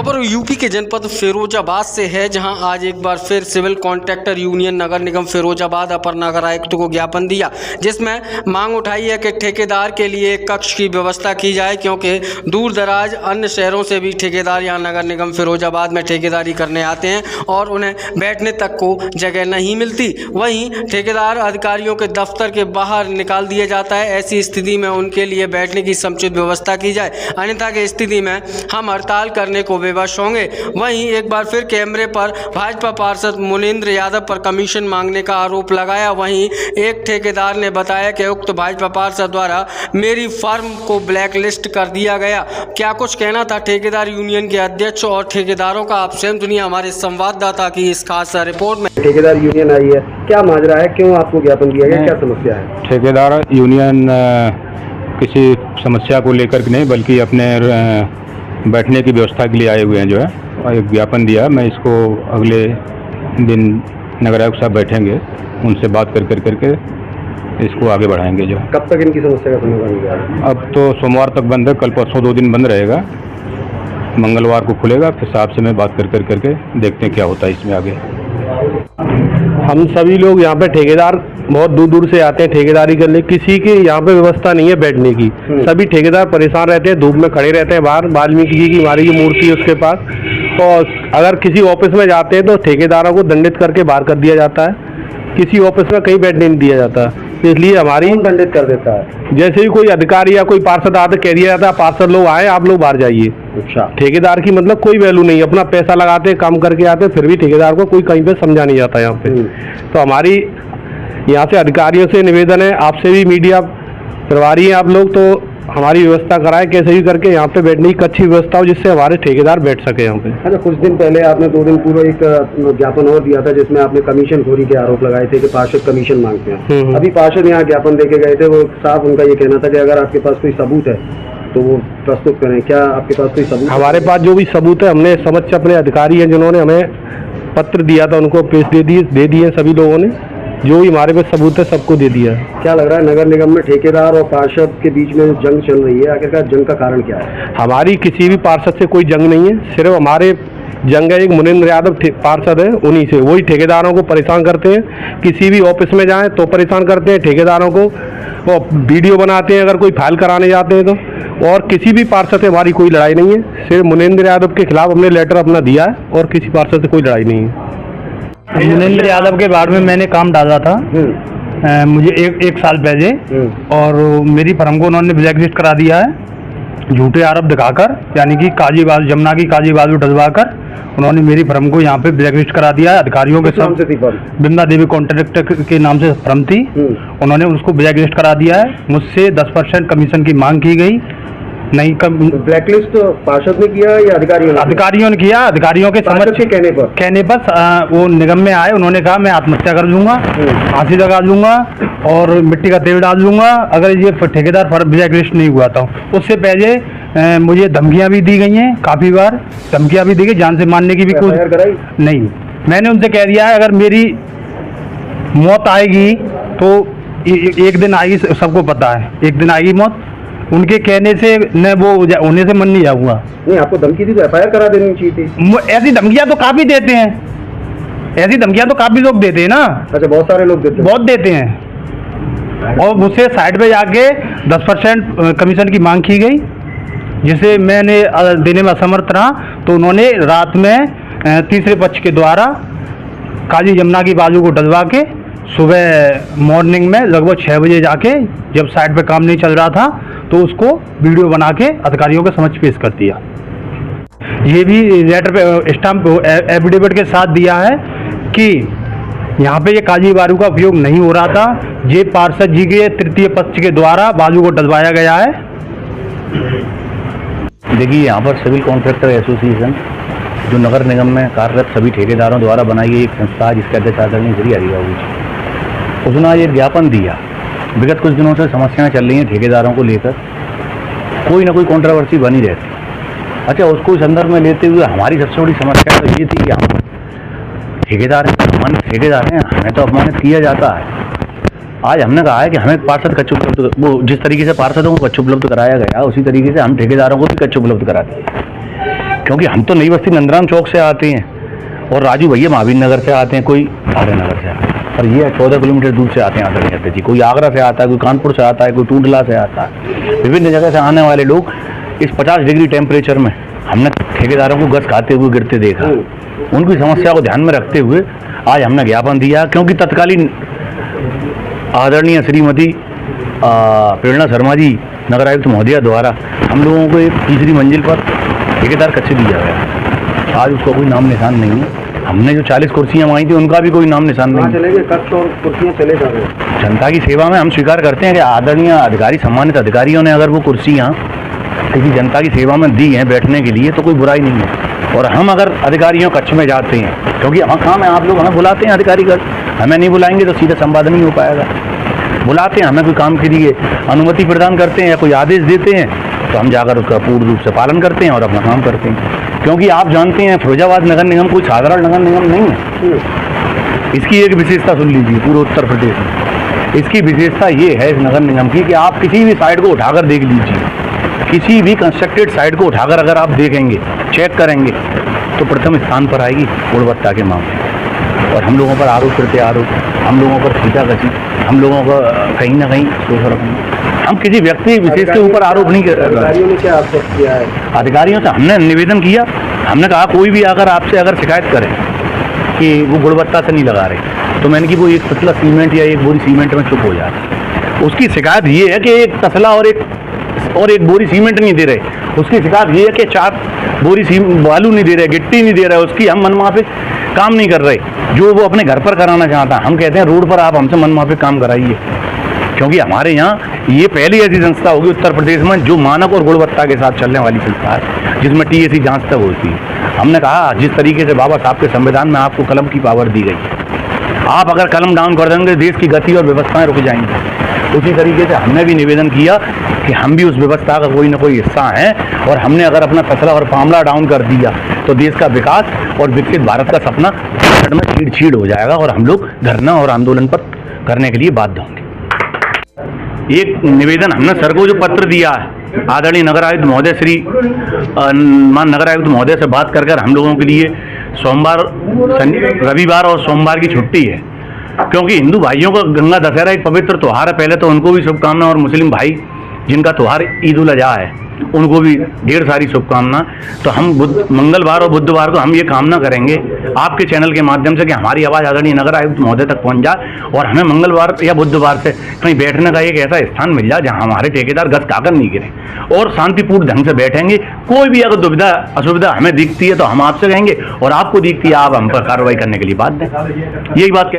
खबर यूपी के जनपद फिरोजाबाद से है, जहां आज एक बार फिर सिविल कॉन्ट्रैक्टर यूनियन नगर निगम फिरोजाबाद अपर नगर आयुक्त को ज्ञापन दिया, जिसमें मांग उठाई है कि ठेकेदार के लिए एक कक्ष की व्यवस्था की जाए, क्योंकि दूर दराज अन्य शहरों से भी ठेकेदार यहां नगर निगम फिरोजाबाद में ठेकेदारी करने आते हैं और उन्हें बैठने तक को जगह नहीं मिलती। वहीं ठेकेदार अधिकारियों के दफ्तर के बाहर निकाल दिया जाता है। ऐसी स्थिति में उनके लिए बैठने की समुचित व्यवस्था की जाए, अन्यथा की स्थिति में हम हड़ताल करने को विवश होंगे। वहीं एक बार फिर कैमरे पर भाजपा पार्षद मुनींद्र यादव पर कमीशन मांगने का आरोप लगाया। वहीं एक ठेकेदार ने बताया कि उक्त भाजपा पार्षद द्वारा मेरी फर्म को ब्लैकलिस्ट कर दिया गया। क्या कुछ कहना था ठेकेदार यूनियन के अध्यक्ष और ठेकेदारों का, आप स्वयं सुनिए हमारे संवाददाता की इस खास रिपोर्ट में। ठेकेदार यूनियन आई है, क्या माजरा है, क्यों आपको ज्ञापन दिया गया, क्या समस्या है? ठेकेदार यूनियन किसी समस्या को लेकर के नहीं, बल्कि अपने बैठने की व्यवस्था के लिए आए हुए हैं। जो है एक ज्ञापन दिया, मैं इसको अगले दिन नगर आयुक्त साहब बैठेंगे, उनसे बात करके इसको आगे बढ़ाएंगे। जो कब तक इनकी समस्या का समाधान होगा? अब तो सोमवार तक बंद है, कल परसों 2 दिन बंद रहेगा, मंगलवार को खुलेगा। फिर साहब से मैं बात करके देखते हैं क्या होता है इसमें आगे। हम सभी लोग यहाँ पे ठेकेदार बहुत दूर दूर से आते हैं ठेकेदारी करने, किसी की यहाँ पे व्यवस्था नहीं है बैठने की। सभी ठेकेदार परेशान रहते हैं, धूप में खड़े रहते हैं बाहर। वाल्मीकि जी की हमारी की मूर्ति है उसके पास, और अगर किसी ऑफिस में जाते हैं तो ठेकेदारों को दंडित करके बाहर कर दिया जाता है। किसी ऑफिस में कहीं बैठने नहीं दिया जाता, इसलिए हमारी दंडित कर देता है। जैसे ही कोई अधिकारी या कोई पार्षद आते कह दिया जाता है पार्षद लोग आए, आप लोग बाहर जाइए। अच्छा, ठेकेदार की मतलब कोई वैल्यू नहीं, अपना पैसा लगाते काम करके आते, फिर भी ठेकेदार को कोई कहीं पे समझा नहीं जाता यहाँ पे। तो हमारी यहाँ से अधिकारियों से निवेदन है, आपसे भी मीडिया प्रभारी हैं आप लोग, तो हमारी व्यवस्था कराएं कैसे भी करके यहाँ पे बैठने की अच्छी व्यवस्था हो, जिससे हमारे ठेकेदार बैठ सके यहाँ पे। अच्छा, कुछ दिन पहले आपने 2 दिन पूर्व एक ज्ञापन और दिया था, जिसमें आपने कमीशन खोरी के आरोप लगाए थे कि पार्षद कमीशन मांगते हैं। अभी पार्षद यहाँ ज्ञापन देके गए थे, वो साफ उनका ये कहना था कि अगर आपके पास कोई सबूत है तो वो प्रस्तुत करें। क्या आपके पास कोई सबूत? हमारे पास जो भी सबूत है, हमने समक्ष अपने अधिकारी हैं जिन्होंने हमें पत्र दिया था, उनको पेश दे दिए सभी लोगों ने। जो भी हमारे पास सबूत है सबको दे दिया है। क्या लग रहा है नगर निगम में ठेकेदार और पार्षद के बीच में जंग चल रही है, आखिरकार जंग का कारण क्या है? हमारी किसी भी पार्षद से कोई जंग नहीं है, सिर्फ हमारे जंग है एक मुनींद्र यादव पार्षद है, उन्हीं से। वही ठेकेदारों को परेशान करते हैं, किसी भी ऑफिस में जाएं तो परेशान करते हैं ठेकेदारों को, और वीडियो बनाते हैं अगर कोई फाइल कराने जाते हैं तो। और किसी भी पार्षद से हमारी कोई लड़ाई नहीं है, सिर्फ मुनींद्र यादव के खिलाफ हमने लेटर अपना दिया है, और किसी पार्षद से कोई लड़ाई नहीं है। मुनींद्र यादव के बारे में मैंने काम डाला था मुझे एक साल पहले, और मेरी फर्म को उन्होंने ब्लैकलिस्ट करा दिया है झूठे आरोप दिखाकर, यानी कि काजी बाजू जमुना की काजी बाजू डलवाकर उन्होंने मेरी फर्म को यहाँ पे ब्लैकलिस्ट करा दिया है। अधिकारियों के साथ बिमला देवी कॉन्ट्रैक्टर के नाम से फर्म थी, उन्होंने उसको ब्लैकलिस्ट करा दिया है। मुझसे 10% कमीशन की मांग की गई। नहीं, ब्लैकलिस्ट पार्षद ने किया या अधिकारियों ने किया? अधिकारियों के समझ के कहने पर वो निगम में आए, उन्होंने कहा मैं आत्महत्या कर लूंगा, फांसी लगा लूंगा और मिट्टी का तेल डाल दूंगा अगर ये ठेकेदार ब्लैकलिस्ट नहीं हुआ था। उससे पहले मुझे धमकियां भी दी गई हैं, काफ़ी बार धमकियां भी दी गई, जान से मारने की भी कोशिश नहीं। मैंने उनसे कह दिया है अगर मेरी मौत आएगी तो एक दिन आएगी, सबको पता है एक दिन आएगी मौत। उनके कहने से न वो होने से मन नहीं जाऊंगा। नहीं, आपको धमकी दी तो FIR करा देनी चाहिए थी। ऐसी धमकियां तो काफ़ी देते हैं, ऐसी धमकियां तो काफ़ी लोग देते हैं ना। अच्छा, बहुत सारे लोग देते हैं? बहुत देते हैं। और मुझसे साइड पे जाके 10% कमीशन की मांग की गई, जिसे मैंने देने में असमर्थ रहा, तो उन्होंने रात में तीसरे पक्ष के द्वारा काजी जमुना की बाजू को डलवा के सुबह मॉर्निंग में लगभग 6 बजे जाके, जब साइड पे काम नहीं चल रहा था, तो उसको वीडियो बना के अधिकारियों के समक्ष पेश कर दिया। ये भी लेटर पे स्टाम्प एफिडेविट के साथ दिया है कि यहाँ पे ये काजी बाजू का उपयोग नहीं हो रहा था, ये पार्षद जी के तृतीय पक्ष के द्वारा बाजू को डलवाया गया है। देखिए, यहाँ पर सिविल कॉन्ट्रैक्टर एसोसिएशन जो नगर निगम में कार्यरत सभी ठेकेदारों द्वारा बनाई गई एक संस्था है, जिसके अध्यक्ष आदरणीय श्री हरिबाबू जी, उसने आज एक ज्ञापन दिया। विगत कुछ दिनों से समस्याएं चल रही हैं ठेकेदारों को लेकर, कोई ना कोई कंट्रोवर्सी बनी रहती। अच्छा, उसको संदर्भ में लेते हुए हमारी सबसे बड़ी समस्या तो ये थी कि हम ठेकेदार हैं, हमें तो अपमानित किया जाता है। आज हमने कहा है कि हमें पार्षद कच्छ उपलब्ध, वो जिस तरीके से पार्षदों को कच्छ उपलब्ध कराया गया, उसी तरीके से हम ठेकेदारों को भी कच्छ उपलब्ध करा दिए। क्योंकि हम तो नई बस्ती नंदराम चौक से आते हैं और राजू भैया महावीर नगर से आते हैं, कोई आर्य नगर से आता है, और ये 14 किलोमीटर दूर से आते हैं आदरणीय अध्यक्ष जी। कोई आगरा से आता है, कोई कानपुर से आता है, कोई टूंडला से आता है। विभिन्न जगह से आने वाले लोग इस 50 डिग्री टेम्परेचर में हमने ठेकेदारों को गस खाते हुए गिरते देखा। उनकी समस्या को ध्यान में रखते हुए आज हमने ज्ञापन दिया, क्योंकि तत्कालीन आदरणीय श्रीमती प्रेरणा शर्मा जी नगर आयुक्त महोदया द्वारा हम लोगों को एक तीसरी मंजिल पर ठेकेदार कक्ष दिया गया। आज उसका कोई नाम निशान नहीं है। हमने जो 40 कुर्सियां मांगी थी उनका भी कोई नाम निशान नहीं। चले गए कक्ष और कुर्सियां चले जा रहे। जनता की सेवा में हम स्वीकार करते हैं कि आदरणीय अधिकारी, सम्मानित अधिकारियों ने अगर वो कुर्सियां किसी जनता की सेवा में दी हैं बैठने के लिए तो कोई बुराई नहीं है। और हम अगर अधिकारियों कक्ष में जाते हैं, क्योंकि हम काम है, आप लोग हमें बुलाते हैं अधिकारी कक्ष, हमें नहीं बुलाएंगे तो सीधा संपादन नहीं हो पाएगा। बुलाते हैं, हमें कोई काम के लिए अनुमति प्रदान करते हैं या कोई आदेश देते हैं तो हम जाकर उसका पूर्ण रूप से पालन करते हैं और अपना काम करते हैं। क्योंकि आप जानते हैं फिरोजाबाद नगर निगम कोई साधारण नगर निगम नहीं है। इसकी एक विशेषता सुन लीजिए पूरे उत्तर प्रदेश में। इसकी विशेषता ये है इस नगर निगम की कि आप किसी भी साइड को उठाकर देख लीजिए, किसी भी कंस्ट्रक्टेड साइड को उठाकर अगर आप देखेंगे, चेक करेंगे तो प्रथम स्थान पर आएगी गुणवत्ता के मामले। और हम लोगों पर आरोप करते आरोप, हम लोगों पर खींचाखींची, हम लोगों को कहीं ना कहीं शोषण, हम किसी व्यक्ति विशेष के ऊपर आरोप नहीं कर रहे। अधिकारियों ने क्या आक्षेप किया है? अधिकारियों से हमने निवेदन किया, हमने कहा कोई भी अगर आपसे अगर शिकायत करे कि वो गुणवत्ता से नहीं लगा रहे तो मैंने कि वो एक पतला सीमेंट या एक बोरी सीमेंट में चुप हो जाए। उसकी शिकायत ये है कि एक तसला और एक बोरी सीमेंट नहीं दे रहे। उसकी शिकायत ये है कि 4 बोरी बालू नहीं दे रहे, गिट्टी नहीं दे रहे, उसकी हम मनमाफिक काम नहीं कर रहे जो वो अपने घर पर कराना चाहता। हम कहते हैं रोड पर आप हमसे मनमाफिक काम कराइए, क्योंकि हमारे यहाँ ये पहली ऐसी संस्था होगी उत्तर प्रदेश में जो मानक और गुणवत्ता के साथ चलने वाली संस्था है, जिसमें TAC जांच तक होती है। हमने कहा जिस तरीके से बाबा साहब के संविधान में आपको कलम की पावर दी गई है, आप अगर कलम डाउन कर देंगे देश की गति और व्यवस्थाएं रुक जाएंगी। उसी तरीके से हमने भी निवेदन किया कि हम भी उस व्यवस्था का कोई ना कोई हिस्सा हैं, और हमने अगर अपना फसला और मामला डाउन कर दिया तो देश का विकास और विकसित भारत का सपना में छीड़ हो जाएगा और हम लोग धरना और आंदोलन पर करने के लिए बाध्य होंगे। एक निवेदन हमने सर को जो पत्र दिया है, आदरणीय नगर आयुक्त महोदय श्री नगर आयुक्त महोदय से बात कर हम लोगों के लिए रविवार और सोमवार की छुट्टी है, क्योंकि हिंदू भाइयों का गंगा दशहरा एक पवित्र त्यौहार है। पहले तो उनको भी शुभकामना, और मुस्लिम भाई जिनका त्यौहार ईद उल अजहा है उनको भी ढेर सारी शुभकामना। तो हम मंगलवार और बुधवार को हम ये कामना करेंगे आपके चैनल के माध्यम से कि हमारी आवाज़ आदरणीय नगर आयुक्त महोदय तक पहुंच जाए और हमें मंगलवार या बुधवार से कहीं बैठने का एक ऐसा स्थान मिल जाए जहां हमारे ठेकेदार गस खाकर नहीं गिरे और शांतिपूर्ण ढंग से बैठेंगे। कोई भी अगर दुविधा असुविधा हमें दिखती है तो हम आपसे कहेंगे, और आपको दिखती है आप हम पर कार्रवाई करने के लिए बात दें। यही बात